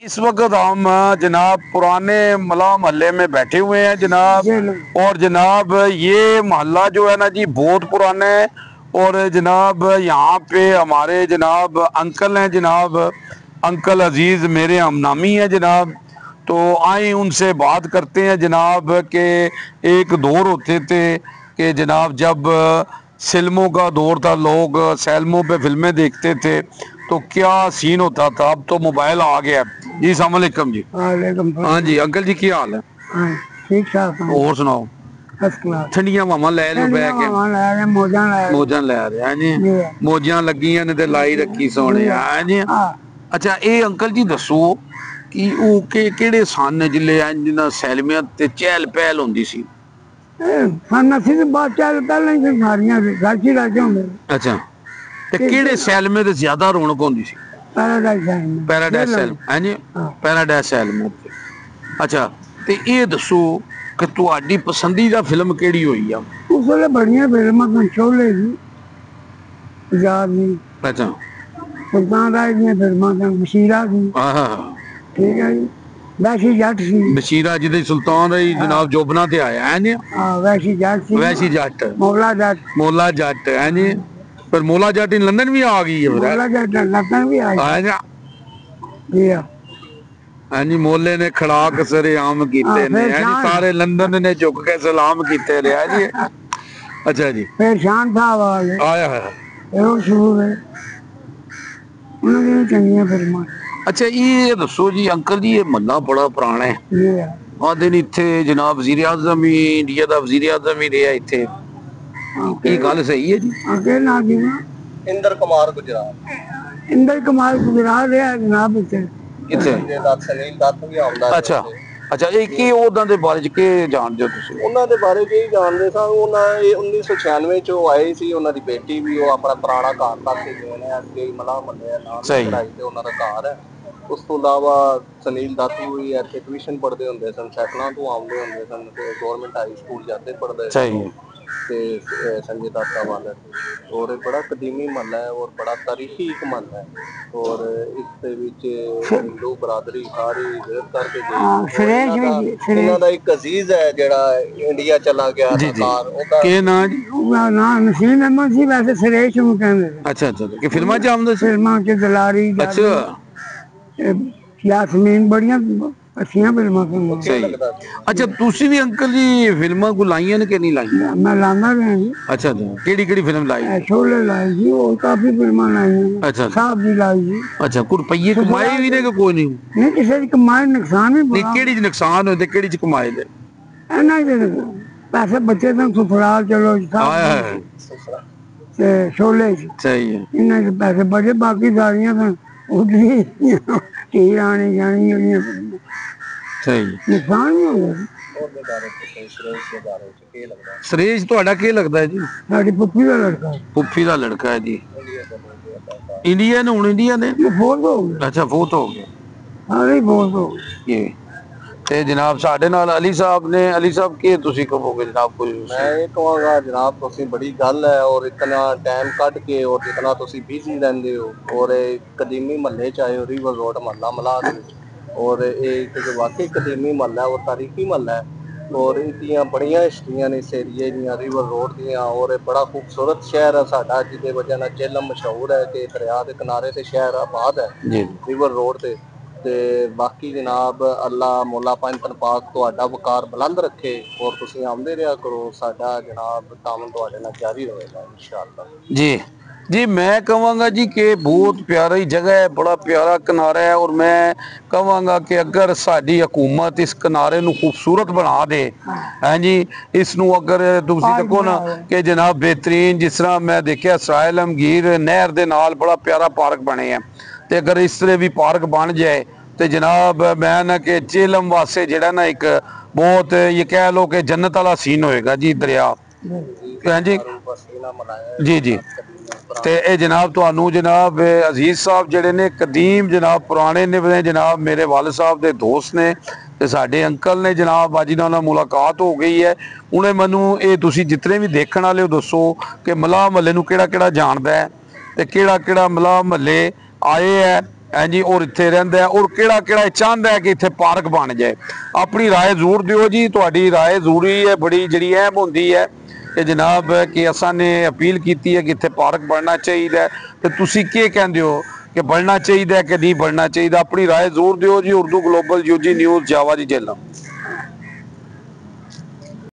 इस वक्त हम जनाब पुराने मला मोहल्ले में बैठे हुए हैं जनाब। और जनाब ये मोहल्ला जो है ना जी बहुत पुराना है। और जनाब यहाँ पे हमारे जनाब अंकल हैं जनाब, अंकल अजीज मेरे हमनामी हैं जनाब। तो आए उनसे बात करते हैं जनाब के एक दौर होते थे कि जनाब जब फिल्मों का दौर था, लोग सैलमों पे फिल्में देखते थे तो क्या सीन होता था। अब तो मोबाइल आ गया जी। अस्सलाम वालेकुम जी। हाँ जी अंकल जी की हाल है? ठीक ठाक और सुनाओ? ठंडिया हवावां लै लो बह के, मौजां लै रहे हैं जी। मौजां लगियां ने ते लाई रखी सोने है जी। अच्छा ये अंकल जी दसो कि ਉਹ ਕਿਹੜੇ ਸਨ ਨੇ ਜਿਲੇ ਜਿਨ੍ਹਾਂ ਸੈਲਮੀਆਂ ਤੇ ਚਹਿਲ ਪਹਿਲ ਹੁੰਦੀ ਸੀ? ਸਾਨੂੰ ਅਸੀਂ ਬਾਅਦ ਚੱਲ ਪਹਿਲਾਂ ਹੀ ਸਾਰੀਆਂ ਗਾਚੀ ਲੱਗੇ ਹੁੰਦੇ। ਅੱਛਾ ਤੇ ਕਿਹੜੇ ਸੈਲਮੇ ਤੇ ਜ਼ਿਆਦਾ ਰੌਣਕ ਹੁੰਦੀ ਸੀ? ਪੈਰਾਡਾਈਜ਼ ਸੈਲਮ ਹੈ ਜੀ, ਪੈਰਾਡਾਈਜ਼ ਸੈਲਮ। ਅੱਛਾ ਤੇ ਇਹ ਦੱਸੋ ਕਿ ਤੁਹਾਡੀ ਪਸੰਦੀਦਾ ਫਿਲਮ ਕਿਹੜੀ ਹੋਈ ਆ? ਉਸ ਵੇਲੇ ਬੜੀਆਂ ਫਿਲਮਾਂ ਸਨ, ਸ਼ੋਲੇ ਜੀ, ਪੰਜਾਬ ਦੀ, ਅੱਛਾ ਸੁਲਤਾਨ ਰਾਜ ਦੀਆਂ ਫਿਲਮਾਂ ਸਨ, ਬਸ਼ੀਰਾ ਸੀ। ਠੀਕ ਹੈ ਜੀ। ਵੈਸ਼ੀ ਜੱਟ ਸੀ। ਬਸ਼ੀਰਾ ਜਿਹਦੇ ਸੁਲਤਾਨ ਰਾਜ ਜਨਾਬ ਜੋਬਨਾ ਤੇ ਆਇਆ ਹੈ ਜੀ। ਹਾਂ ਵੈਸ਼ੀ ਜੱਟ ਸੀ। ਵੈਸ਼ੀ ਜੱਟ, ਮੌਲਾ ਜੱਟ, ਮੌਲਾ ਜੱਟ ਹੈ ਜੀ। पर मौला जट इन लंदन भी आ गई है। मौला जट लंदन भी आ गई जी। हाँ जी मोले ने खड़ाक सरेआम कीते ने जी, सारे लंदन ने झुक के सलाम कीते रहे जी। अच्छा जी फिर शान साहब आया है वो शुरू है उन्होंने चंगियां फिल्मां। अच्छा ये दसो जी अंकल जी ये महल्ला बड़ा पुराना है। आते इत्थे जनाब वजीर आजम ही, इंडिया का वजीर आजम ही रहा इत्थे, ये गल सही है जी? इंदर कुमार गुजराल, इंदर कुमार गुजराल रहा जनाब इत्थे। अच्छा अच्छा ये की ਉਹਨਾਂ ਦੇ ਬਾਰੇ ਚ ਕੀ ਜਾਣਦੇ ਹੋ ਤੁਸੀਂ? ਉਹਨਾਂ ਦੇ ਬਾਰੇ ਕੀ ਜਾਣਦੇ ਸਾਂ, ਉਹਨਾਂ 1996 ਚ ਆਏ ਸੀ, ਉਹਨਾਂ ਦੀ ਬੇਟੀ ਵੀ, ਉਹ ਆਪਣਾ ਪੁਰਾਣਾ ਘਰ ਤੱਕ ਹੀ ਗਏ ਨੇ, ਅੱਗੇ ਮਲਾ ਮੰਨਿਆ ਨਾਲ ਚੜਾਈ ਤੇ ਉਹਨਾਂ ਦਾ ਘਰ ਹੈ। ਉਸ ਤੋਂ ਇਲਾਵਾ ਸੁਨੀਲ ਦਾਤੂ ਵੀ ਇੱਥੇ ਟਿਊਸ਼ਨ ਪੜ੍ਹਦੇ ਹੁੰਦੇ ਸਨ, ਸਾਈਕਲਾਂ ਤੋਂ ਆਉਂਦੇ ਹੁੰਦੇ ਸਨ ਤੇ ਗਵਰਨਮੈਂਟ ਹਾਈ ਸਕੂਲ ਜਾਂਦੇ ਪੜ੍ਹਦੇ ਸਨ ਤੇ संजय दाता वाला। और बड़ा कदीमी महल है और बड़ा तारीखी एक महल है। और इस हिंदू बरादरी सारी विजिट करके गई। इन्हां दा एक अजीज है जेड़ा इंडिया चला गया सरकार, ओदा के नाम? नाम नसीम अहमद जी, वैसे सुरेश ਨੂੰ ਕਹਿੰਦੇ। अच्छा अच्छा कि फिल्मां च आਉਂਦੇ ਸੀ? फिल्मां ਚ दलारी। अच्छा यासमीन बड़ियां अच्छियां फिल्मां सन। अच्छा ਤੁਸੀਂ ਵੀ ਅੰਕਲ ਜੀ ਫਿਲਮਾਂ ਕੋ ਲਾਈਆਂ ਨੇ ਕਿ ਨਹੀਂ ਲਾਈਆਂ? मैं लांदा रहा जी। अच्छा अच्छा ਕਿਹੜੀ ਕਿਹੜੀ ਫਿਲਮ ਲਾਈ? शोले लाई जी और काफी फिल्मां लाइयां। अच्छा साहब जी लाई जी। अच्छा कुछ रुपये कमाए भी ने कि कोई नहीं? नहीं किसी ਦੀ ਕਮਾਈ ਨੁਕਸਾਨ ਵੀ ਨਹੀਂ ਕਿਹੜੀ ਚ ਨੁਕਸਾਨ ਹੋਏ ਤੇ ਕਿਹੜੀ ਚ ਕਮਾਏ ਦੇ? ਇਹਨਾਂ ਦੇ ਪੈਸੇ ਬੱਚੇ ਤਾਂ ਸੁਫਰਾਲ ਚਲੋ ਤੇ ਸ਼ੋਲੇ ਚ ਸਹੀ ਹੈ, ਇਹਨਾਂ ਦੇ ਪੈਸੇ ਬੜੇ, ਬਾਕੀ ਸਾਰੀਆਂ ਤਾਂ ਉਹਦੀ ਕੀ ਆਣੀ ਜਾਣੀ ਉਹਦੀਆਂ ਸਹੀ ਨੁਕਸਾਨ ਵੀ ਹੋ ਗਿਆ। ਸੁਰੇਸ਼ ਤੁਹਾਡਾ ਕੀ ਲੱਗਦਾ ਹੈ ਜੀ? ਸਾਡੀ ਪੁੱਫੀ ਦਾ ਲੜਕਾ। ਪੁੱਫੀ ਦਾ ਲੜਕਾ ਹੈ ਜੀ। ਇੰਡੀਆ ਨੇ ਹੁਣ ਇੰਡੀਆ ਨੇ ਫੋਟ ਹੋ ਗਿਆ। ਅੱਛਾ ਫੋਟ ਹੋ ਗਿਆ। ਹਾਂ ਫੋਟ ਹੋ ਗਈ। ਤੇ ਜਨਾਬ ਸਾਡੇ ਨਾਲ ਅਲੀ ਸਾਹਿਬ ਨੇ। ਅਲੀ ਸਾਹਿਬ ਕੀ ਤੁਸੀਂ ਕਹੋਗੇ ਜਨਾਬ? ਕੁਝ ਮੈਂ ਇਹ ਕਹਾਂਗਾ ਜਨਾਬ ਤੁਸੀਂ ਬੜੀ ਗੱਲ ਹੈ ਔਰ ਇਤਨਾ ਟਾਈਮ ਕੱਢ ਕੇ ਔਰ ਜਿਤਨਾ ਤੁਸੀਂ ਬਿਜ਼ੀ ਰਹਿੰਦੇ ਹੋ ਔਰ ਕਦੀਮੀ ਮਹੱਲੇ ਚ ਆਏ ਹੋ, ਰਿਵਰ ਰੋਡ ਮਹੱਲਾ ਮਲਾਹ ਦੇ ਵਿੱਚ। और एक वाकई कदीमी महल है और तारीखी महल है और इसदियां बड़ियां हिस्ट्रियां ने इस एरिए दियां, रिवर रोड दियां। और बड़ा खूबसूरत शहर है साडा, जिहदे वजह नाल झेलम मशहूर है कि दरिया के किनारे ते शहर आबाद है रिवर रोड ते बाकी जनाब अल्लाह मौला पंज तन पाक तुहाडा वकार बुलंद रखे और तुसीं आउंदे रहा करो। साडा जनाब तामन तुहाडे नाल जारी रहेगा इंशाअल्लाह जी। जी मैं कहूँगा जी कि बहुत प्यारी जगह है, बड़ा प्यारा किनारा है। और मैं कहूँगा कि अगर साडी हुकूमत इस किनारे नू खूबसूरत बना दे हैं जी, इसनू अगर तुसी देखो ना कि जनाब बेहतरीन, जिस तरह मैं देखा सरायल अमगीर नहर दे नाल बड़ा प्यारा पार्क बने हैं, तो अगर इस तरह भी पार्क बन जाए तो जनाब मैं ना कि झेलम वास्ते जिहड़ा ना एक बहुत ये कह लो कि जन्नत वाला सीन होएगा जी दरिया हैं जी। जी जी ਤੇ ਇਹ ਜਨਾਬ ਤੁਹਾਨੂੰ ਜਨਾਬ ਅਜ਼ੀਜ਼ ਸਾਹਿਬ ਜਿਹੜੇ ਨੇ ਕਦੀਮ ਜਨਾਬ ਪੁਰਾਣੇ ਨੇ ਜਨਾਬ ਮੇਰੇ ਵਾਲਿਦ ਸਾਹਿਬ ਦੇ ਦੋਸਤ ਨੇ ਤੇ ਸਾਡੇ ਅੰਕਲ ਨੇ ਜਨਾਬ। ਅੱਜ ਇਹਨਾਂ ਨਾਲ ਮੁਲਾਕਾਤ ਹੋ ਗਈ ਹੈ। ਉਹਨੇ ਮੈਨੂੰ ਇਹ ਤੁਸੀਂ ਜਿਤਨੇ ਵੀ ਦੇਖਣ ਵਾਲੇ ਹੋ ਦੱਸੋ ਕਿ ਮਲਾਹ ਮਹੱਲੇ ਨੂੰ ਕਿਹੜਾ ਕਿਹੜਾ ਜਾਣਦਾ ਹੈ ਤੇ ਕਿਹੜਾ ਕਿਹੜਾ ਮਲਾਹ ਮਹੱਲੇ ਆਏ ਹੈ ਹਾਂਜੀ ਔਰ ਇੱਥੇ ਰਹਿੰਦਾ ਹੈ ਔਰ ਕਿਹੜਾ ਕਿਹੜਾ ਚਾਹੁੰਦਾ ਹੈ ਕਿ ਇੱਥੇ ਪਾਰਕ ਬਣ ਜਾਏ। ਆਪਣੀ ਰਾਏ ਜ਼ਰੂਰ ਦਿਓ ਜੀ, ਤੁਹਾਡੀ ਰਾਏ ਜ਼ਰੂਰੀ ਹੈ, ਬੜੀ ਜਿਹੜੀ ਅਹਿਮ ਹੁੰਦੀ ਹੈ ਕਿ ਜਨਾਬ ਕਿ ਅਸਾਂ ਨੇ ਅਪੀਲ ਕੀਤੀ ਹੈ ਕਿ ਇੱਥੇ ਪਾਰਕ ਬਣਨਾ ਚਾਹੀਦਾ ਹੈ, ਤੇ ਤੁਸੀਂ ਕੀ ਕਹਿੰਦੇ ਹੋ ਕਿ ਬਣਨਾ ਚਾਹੀਦਾ ਕਿ ਨਹੀਂ ਬਣਨਾ ਚਾਹੀਦਾ? ਆਪਣੀ ਰਾਏ ਜ਼ਰੂਰ ਦਿਓ ਜੀ। ਉਰਦੂ ਗਲੋਬਲ UG ਨਿਊਜ਼ ਜਾਵਾ ਜੀ ਜੇਲਮ।